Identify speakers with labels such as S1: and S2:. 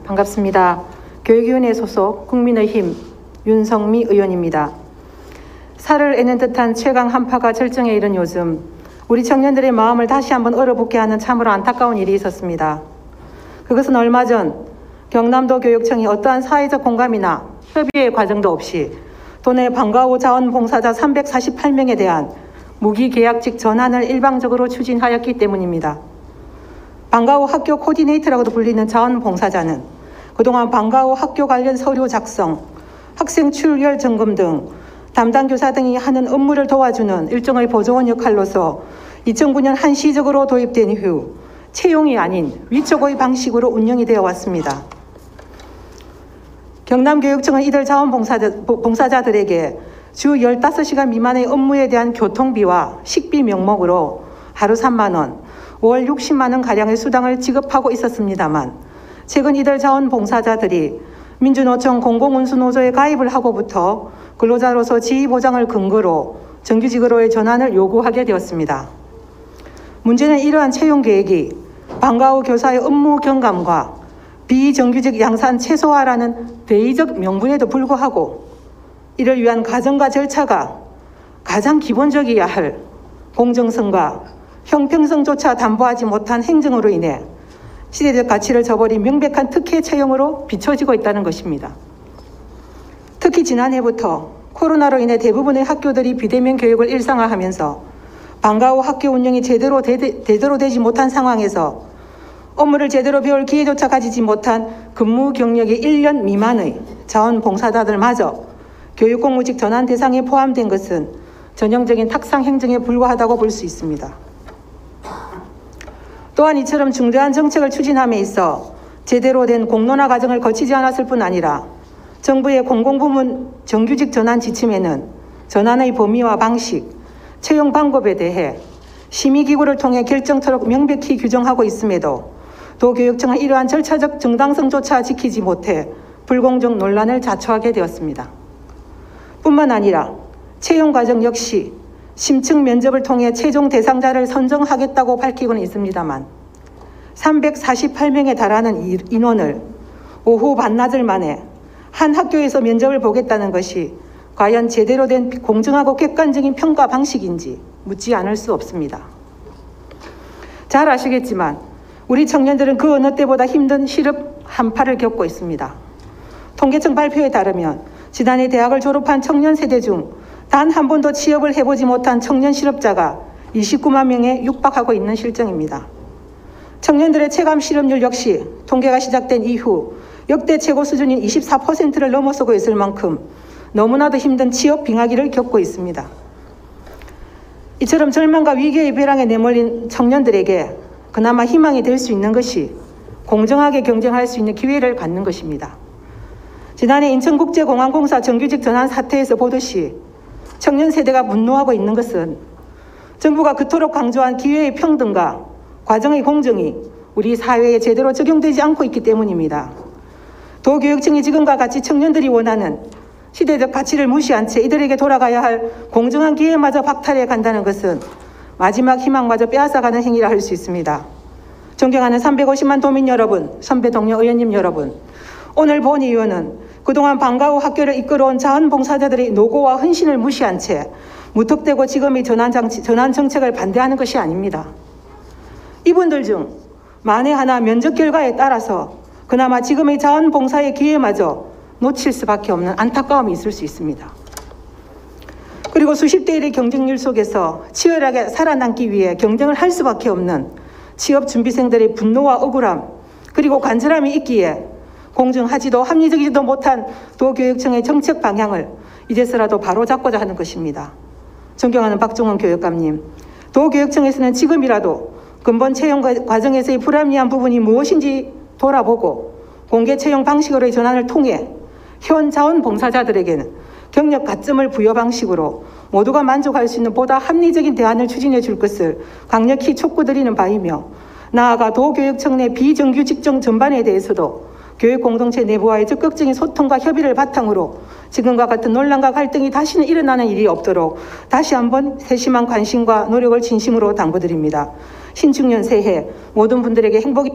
S1: 반갑습니다. 교육위원회 소속 국민의힘 윤성미 의원입니다. 살을 애는 듯한 최강 한파가 절정에 이른 요즘 우리 청년들의 마음을 다시 한번 얼어붙게 하는 참으로 안타까운 일이 있었습니다. 그것은 얼마 전 경남도 교육청이 어떠한 사회적 공감이나 협의의 과정도 없이 도내 방과후 자원봉사자 348명에 대한 무기계약직 전환을 일방적으로 추진하였기 때문입니다. 방과후 학교 코디네이터라고도 불리는 자원봉사자는 그동안 방과후 학교 관련 서류 작성, 학생 출결 점검 등 담당 교사 등이 하는 업무를 도와주는 일종의 보조원 역할로서 2009년 한시적으로 도입된 이후 채용이 아닌 위촉의 방식으로 운영이 되어 왔습니다. 경남교육청은 이들 자원봉사자들에게 주 15시간 미만의 업무에 대한 교통비와 식비 명목으로 하루 3만 원, 월 60만 원가량의 수당을 지급하고 있었습니다만 최근 이들 자원봉사자들이 민주노총 공공운수노조에 가입을 하고부터 근로자로서 지위보장을 근거로 정규직으로의 전환을 요구하게 되었습니다. 문제는 이러한 채용 계획이 방과후 교사의 업무 경감과 비정규직 양산 최소화라는 대의적 명분에도 불구하고 이를 위한 과정과 절차가 가장 기본적이어야 할 공정성과 형평성조차 담보하지 못한 행정으로 인해 시대적 가치를 저버린 명백한 특혜 채용으로 비춰지고 있다는 것입니다. 특히 지난해부터 코로나로 인해 대부분의 학교들이 비대면 교육을 일상화하면서 방과후 학교 운영이 제대로 되지 못한 상황에서 업무를 제대로 배울 기회조차 가지지 못한 근무 경력이 1년 미만의 자원봉사자들마저 교육공무직 전환 대상에 포함된 것은 전형적인 탁상 행정에 불과하다고 볼 수 있습니다. 또한 이처럼 중대한 정책을 추진함에 있어 제대로 된 공론화 과정을 거치지 않았을 뿐 아니라 정부의 공공부문 정규직 전환 지침에는 전환의 범위와 방식, 채용 방법에 대해 심의기구를 통해 결정토록 명백히 규정하고 있음에도 도교육청은 이러한 절차적 정당성조차 지키지 못해 불공정 논란을 자초하게 되었습니다. 뿐만 아니라 채용 과정 역시 심층 면접을 통해 최종 대상자를 선정하겠다고 밝히고는 있습니다만 348명에 달하는 인원을 오후 반나절 만에 한 학교에서 면접을 보겠다는 것이 과연 제대로 된 공정하고 객관적인 평가 방식인지 묻지 않을 수 없습니다. 잘 아시겠지만 우리 청년들은 그 어느 때보다 힘든 시급 한파를 겪고 있습니다. 통계청 발표에 따르면 지난해 대학을 졸업한 청년 세대 중 단 한 번도 취업을 해보지 못한 청년 실업자가 29만 명에 육박하고 있는 실정입니다. 청년들의 체감 실업률 역시 통계가 시작된 이후 역대 최고 수준인 24%를 넘어서고 있을 만큼 너무나도 힘든 취업 빙하기를 겪고 있습니다. 이처럼 절망과 위기의 벼랑에 내몰린 청년들에게 그나마 희망이 될 수 있는 것이 공정하게 경쟁할 수 있는 기회를 갖는 것입니다. 지난해 인천국제공항공사 정규직 전환 사태에서 보듯이 청년 세대가 분노하고 있는 것은 정부가 그토록 강조한 기회의 평등과 과정의 공정이 우리 사회에 제대로 적용되지 않고 있기 때문입니다. 도교육청이 지금과 같이 청년들이 원하는 시대적 가치를 무시한 채 이들에게 돌아가야 할 공정한 기회마저 박탈해 간다는 것은 마지막 희망마저 빼앗아가는 행위라 할 수 있습니다. 존경하는 350만 도민 여러분, 선배 동료 의원님 여러분, 오늘 본의원은 그동안 방과후 학교를 이끌어온 자원봉사자들의 노고와 헌신을 무시한 채 무턱대고 지금의 전환 정책을 반대하는 것이 아닙니다. 이분들 중 만에 하나 면접 결과에 따라서 그나마 지금의 자원봉사의 기회마저 놓칠 수밖에 없는 안타까움이 있을 수 있습니다. 그리고 수십 대 1의 경쟁률 속에서 치열하게 살아남기 위해 경쟁을 할 수밖에 없는 취업준비생들의 분노와 억울함 그리고 간절함이 있기에 공정하지도 합리적이지도 못한 도교육청의 정책 방향을 이제서라도 바로잡고자 하는 것입니다. 존경하는 박종원 교육감님, 도교육청에서는 지금이라도 근본 채용 과정에서의 불합리한 부분이 무엇인지 돌아보고 공개 채용 방식으로의 전환을 통해 현 자원봉사자들에게는 경력 가점을 부여 방식으로 모두가 만족할 수 있는 보다 합리적인 대안을 추진해 줄 것을 강력히 촉구드리는 바이며 나아가 도교육청 내 비정규 직종 전반에 대해서도 교육 공동체 내부와의 적극적인 소통과 협의를 바탕으로 지금과 같은 논란과 갈등이 다시는 일어나는 일이 없도록 다시 한번 세심한 관심과 노력을 진심으로 당부드립니다. 신축년 새해 모든 분들에게 행복이